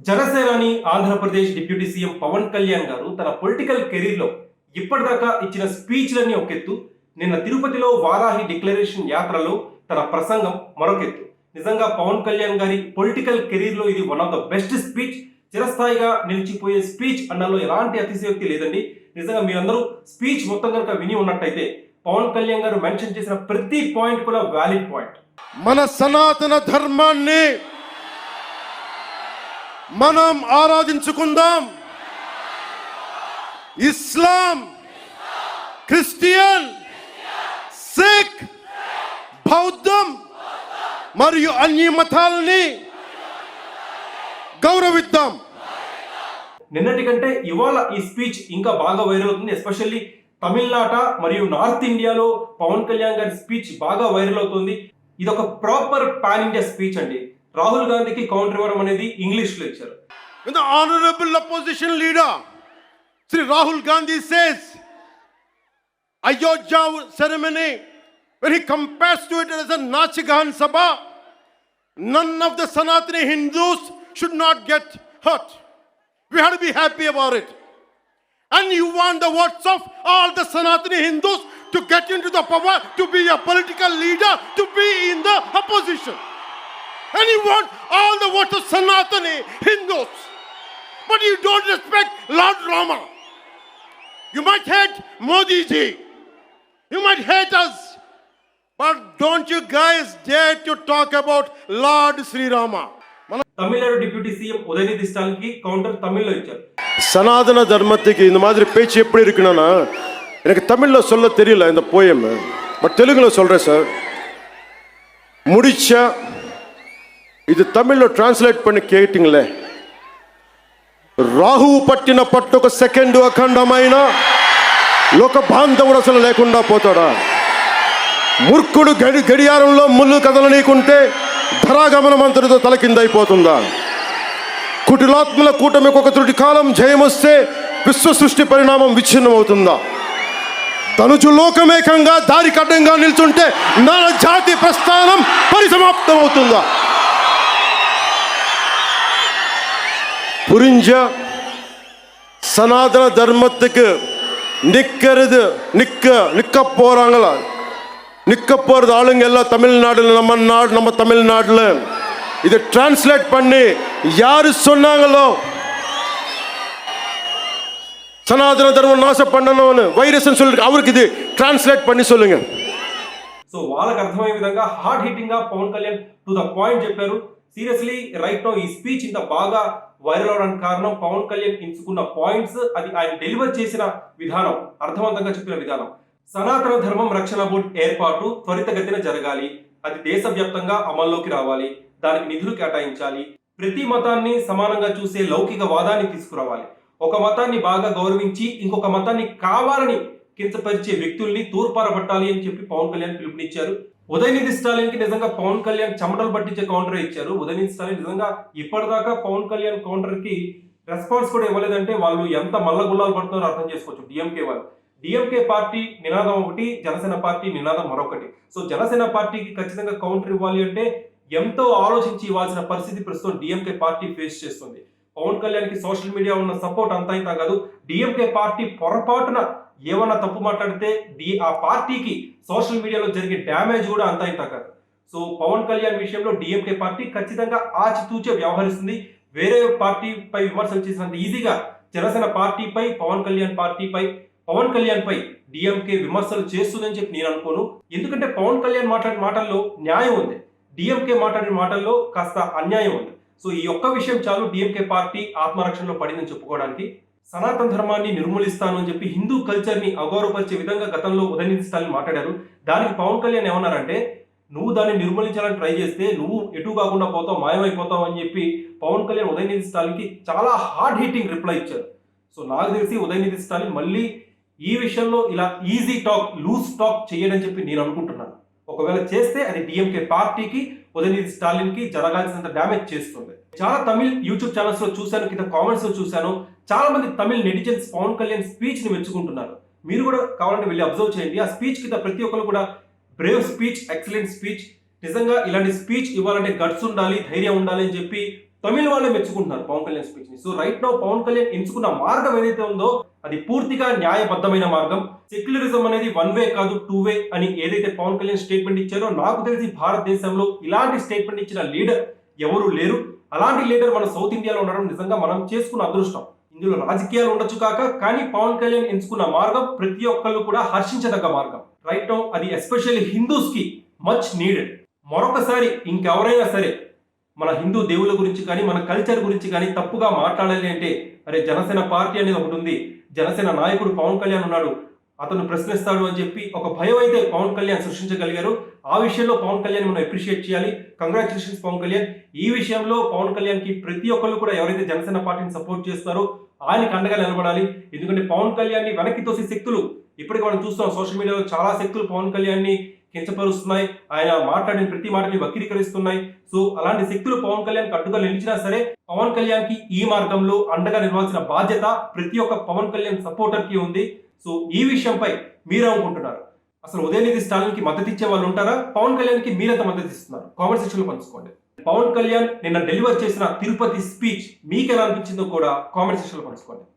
జనసేనాని Andhra Pradesh deputy CM Pawan Kalyan గారు తన పొలిటికల్ కెరీర్లో ఇప్పటిదాకా ఇచ్చిన స్పీచ్లన్నీ ఒక ఎత్తు, నిన్న తిరుపతిలో వారాహి డిక్లరేషన్ యాత్రలో తన ప్రసంగం మరొకెత్తు. నిజంగా పవన్ కళ్యాణ్ గారి పొలిటికల్ కెరీర్లో ఇది one of the best speech, చిరస్థాయిగా నిలిచిపోయే స్పీచ్ అన్నలో ఎలాంటి అతిశయోక్తి లేదండి. నిజంగా మీరందరూ స్పీచ్ మొత్తం కనుక విని ఉన్నట్టయితే పవన్ కళ్యాణ్ గారు మెన్షన్ చేసిన ప్రతి పాయింట్ కూడా వ్యాలిడ్ పాయింట్. మన సనాతన ధర్మాన్ని మనం ఆరాధించుకుందాం. ఇస్లాం, క్రిస్టియన్, సిక్, బౌద్ధం మరియు అన్ని మతాలని గౌరవిద్దాం. నిన్నటి కంటే ఇవాళ ఈ స్పీచ్ ఇంకా బాగా వైరల్ అవుతుంది. ఎస్పెషల్లీ తమిళనాట మరియు నార్త్ ఇండియాలో పవన్ కళ్యాణ్ గారి స్పీచ్ బాగా వైరల్ అవుతుంది. ఇది ఒక ప్రాపర్ పాన్ ఇండియా స్పీచ్ అండి. రాహుల్ గాంధీకి కౌంటర్ ఇవ్వడం అనేది ఇంగ్లీష్ లో ఇచ్చారు. When the honorable opposition leader Sri Rahul Gandhi says Ayodhya ceremony, when he compares to it as a Nachigahan Sabha, none of the Sanatani Hindus should not get hurt. We have to be happy about it. And you want the votes of all the Sanatani Hindus to get into the power, to be a political leader, to be in the opposition. And you want all the votes of Sanatani Hindus. But you don't respect Lord Rama. You might hate Modi ji. You might hate us. But don't you guys dare to talk about Lord Sri Rama. Tamil Nadu deputy CM Udhayanidhi స్టాలిన్కి counter తమిళ్లో ఇచ్చారు. சனாதன தர்மத்துக்கு இந்த மாதிரி பேச்சு எப்படி இருக்குன்னா, எனக்கு தமிழில் சொல்ல தெரியல இந்த போயம், பட் தெலுங்குல சொல்கிறேன் சார். முடிச்சா இது தமிழில் ట్రాన్స్లేట్ பண்ணி கேட்டிங்களே. రాహువు పట్టిన పట్టు ఒక సెకండ్ అఖండమైన లోక బాంధవుడు అసలు లేకుండా పోతాడా? మూర్ఖుడు గడియారంలో ముళ్ళు కదలనీకుంటే ధరాగమనం అంతటితో తల కింద అయిపోతుందా? కుటిలాత్మల కూటమికి ఒక త్రుటి కాలం జయమొస్తే విశ్వ సృష్టి పరిణామం విచ్ఛిన్నం అవుతుందా? తనుచు లోకమేకంగా దారి కడ్డంగా నిల్చుంటే నా జాతి ప్రస్థానం పరిసమాప్తం అవుతుందా? புரிஞ்ச சனாதன தர்மத்துக்கு நிக்க போறாங்களா? நிக்க போறது ஆளுங்க எல்லாம் தமிழ்நாடுல, நம்ம தமிழ்நாடுல. இதை டிரான்ஸ்லேட் பண்ணி யாரு சொன்னாங்களோ சனாதன தர்மம் நாசம் பண்ணணும்னு వైరస్ சொல்லி அவருக்கு ఇది ట్రాన్స్లేట్ பண்ணி சொல்லுங்க. సో వాళ్ళకి అర్థమయ్యే విధంగా హార్డ్ హిట్టింగ్ గా Pawan Kalyan to the point చెప్పారు. సీరియస్లీ రైట్ నౌ ఈ స్పీచ్ ఇంత బాగా వైరల్ అవడానికి కారణం పవన్ కళ్యాణ్ ఎంచుకున్న పాయింట్స్, అది ఆయన డెలివర్ చేసిన విధానం, అర్థవంతంగా చెప్పిన విధానం. సనాతన ధర్మం రక్షణ బోర్డు ఏర్పాటు త్వరితగతిన జరగాలి, అది దేశవ్యాప్తంగా అమల్లోకి రావాలి, దానికి నిధులు కేటాయించాలి, ప్రతి మతాన్ని సమానంగా చూసే లౌకిక వాదాన్ని తీసుకురావాలి, ఒక మతాన్ని బాగా గౌరవించి ఇంకొక మతాన్ని కావాలని కించపరిచే వ్యక్తుల్ని తూర్పారబట్టాలి అని చెప్పి పవన్ కళ్యాణ్ పిలుపునిచ్చారు. ఉదయనిధి స్టాలిన్ కి నిజంగా పవన్ కళ్యాణ్ చెమటలు పట్టించే కౌంటర్ ఇచ్చారు. ఉదయనిధి స్టాలిన్ నిజంగా ఇప్పటిదాకా పవన్ కళ్యాణ్ కౌంటర్ కి రెస్పాన్స్ కూడా ఇవ్వలేదంటే వాళ్ళు ఎంత మల్లగుల్లాలు పడుతున్నారో అర్థం చేసుకోవచ్చు. డిఎంకే వాళ్ళు, డిఎంకే పార్టీ నినాదం ఒకటి, జనసేన పార్టీ నినాదం మరొకటి. సో జనసేన పార్టీకి ఖచ్చితంగా కౌంటర్ ఇవ్వాలి అంటే ఎంతో ఆలోచించి ఇవ్వాల్సిన పరిస్థితి ప్రస్తుతం డిఎంకే పార్టీ ఫేస్ చేస్తుంది. పవన్ కళ్యాణ్ కి సోషల్ మీడియా ఉన్న సపోర్ట్ అంతా ఇంత కాదు. డిఎంకే పార్టీ పొరపాటున ఏమన్నా తప్పు మాట్లాడితే ఆ పార్టీకి సోషల్ మీడియాలో జరిగే డ్యామేజ్ కూడా అంతా ఇంత కాదు. సో పవన్ కళ్యాణ్ విషయంలో డిఎంకే పార్టీ ఖచ్చితంగా ఆచితూచే వ్యవహరిస్తుంది. వేరే పార్టీపై విమర్శలు చేసినంత ఈజీగా జనసేన పార్టీపై, పవన్ కళ్యాణ్ పై డిఎంకే విమర్శలు చేస్తుందని చెప్పి నేను అనుకోను. ఎందుకంటే పవన్ కళ్యాణ్ మాట్లాడిన మాటల్లో న్యాయం ఉంది, డిఎంకే మాట్లాడిన మాటల్లో కాస్త అన్యాయం ఉంది. సో ఈ ఒక్క విషయం చాలు డిఎంకే పార్టీ ఆత్మరక్షణలో పడిందని చెప్పుకోవడానికి. సనాతన ధర్మాన్ని నిర్మూలిస్తాను అని చెప్పి హిందూ కల్చర్ని అగౌరవపరిచే విధంగా గతంలో ఉదయనిధి స్టాలిన్ మాట్లాడారు. దానికి పవన్ కళ్యాణ్ ఏమన్నారంటే, నువ్వు దాన్ని నిర్మూలించాలని ట్రై చేస్తే నువ్వు ఎటు కాకుండా పోతావు, మాయమైపోతావు అని చెప్పి పవన్ కళ్యాణ్ ఉదయనిధి స్టాలిన్కి చాలా హార్డ్ హిట్టింగ్ రిప్లై ఇచ్చారు. సో నాకు తెలిసి ఉదయనిధి స్టాలిన్ మళ్ళీ ఈ విషయంలో ఇలా ఈజీ టాక్, లూజ్ టాక్ చేయడని చెప్పి నేను అనుకుంటున్నాను. ఒకవేళ చేస్తే అది డిఎంకే పార్టీకి, ఉదయనిధి స్టాలిన్ కి జరగాల్సినంత డ్యామేజ్ చేస్తుంది. చాలా తమిళ్ యూట్యూబ్ ఛానల్స్ లో చూశాను, కింద కామెంట్స్ లో చూశాను, చాలా మంది తమిళ్ నెటిజన్స్ పవన్ కళ్యాణ్ స్పీచ్ ని మెచ్చుకుంటున్నారు. మీరు కూడా కావాలంటే వెళ్ళి అబ్జర్వ్ చేయండి. ఆ స్పీచ్ కింద ప్రతి ఒక్కరు కూడా బ్రేవ్ స్పీచ్, ఎక్సలెంట్ స్పీచ్, నిజంగా ఇలాంటి స్పీచ్ ఇవ్వాలంటే గట్స్ ఉండాలి, ధైర్యం ఉండాలి అని చెప్పి తమిళ వాళ్ళే మెచ్చుకుంటున్నారు పవన్ కళ్యాణ్ స్పీచ్ ని. So right now Pawan Kalyan ఎంచుకున్న మార్గం ఏదైతే ఉందో అది పూర్తిగా న్యాయబద్ధమైన మార్గం. సెక్యులరిజం అనేది వన్ వే కాదు, టూ వే అని ఏదైతే పవన్ కళ్యాణ్ స్టేట్మెంట్ ఇచ్చారో, నాకు తెలిసి భారతదేశంలో ఇలాంటి స్టేట్మెంట్ ఇచ్చిన లీడర్ ఎవరు లేరు. అలాంటి లీడర్ మన సౌత్ ఇండియాలో ఉండడం నిజంగా మనం చేసుకున్న అదృష్టం. ఇందులో రాజకీయాలు ఉండొచ్చు కాక, కానీ పవన్ కళ్యాణ్ ఎంచుకున్న మార్గం ప్రతి ఒక్కళ్ళు కూడా హర్షించదగ్గ మార్గం. రైట్ నౌ అది ఎస్పెషల్లీ హిందూస్ కి మచ్ నీడెడ్. మరొకసారి ఇంకెవరైనా సరే మన హిందూ దేవుళ్ళ గురించి కానీ మన కల్చర్ గురించి కానీ తప్పుగా మాట్లాడాలి అంటే, అరే జనసేన పార్టీ అనేది ఒకటి ఉంది, జనసేన నాయకుడు పవన్ కళ్యాణ్ ఉన్నాడు, అతను ప్రశ్నిస్తాడు అని చెప్పి ఒక భయం అయితే పవన్ కళ్యాణ్ సృష్టించగలిగారు. ఆ విషయంలో పవన్ కళ్యాణ్ మనం అప్రిషియేట్ చేయాలి. కంగ్రాచులేషన్స్ పవన్ కళ్యాణ్. ఈ విషయంలో పవన్ కళ్యాణ్ కి ప్రతి ఒక్కళ్ళు కూడా ఎవరైతే జనసేన పార్టీని సపోర్ట్ చేస్తారో ఆయనకి అండగా నిలబడాలి. ఎందుకంటే పవన్ కళ్యాణ్ ని వెనక్కి తోసే శక్తులు ఇప్పటికి మనం చూస్తున్నాం. సోషల్ మీడియాలో చాలా శక్తులు పవన్ కళ్యాణ్ ని కించపరుస్తున్నాయి, ఆయన మాట్లాడిన ప్రతి మాటని వక్రీకరిస్తున్నాయి. సో అలాంటి శక్తులు పవన్ కళ్యాణ్ అడ్డుగా నిలిచినా సరే పవన్ కళ్యాణ్ కి ఈ మార్గంలో అండగా నిలవాల్సిన బాధ్యత ప్రతి ఒక్క పవన్ కళ్యాణ్ సపోర్టర్ కి ఉంది. సో ఈ విషయంపై మీరేమనుకుంటున్నారు? అసలు ఉదయనిధి స్టాలిన్ కి మద్దతు ఇచ్చే వాళ్ళు ఉంటారా? పవన్ కళ్యాణ్ కి మీరెంత మద్దతు ఇస్తున్నారు? కామెంట్ సెక్షన్ లో పంచుకోండి. పవన్ కళ్యాణ్ నిన్న డెలివర్ చేసిన తిరుపతి స్పీచ్ మీకు ఎలా అనిపించిందో కూడా కామెంట్ సెక్షన్ లో పంచుకోండి.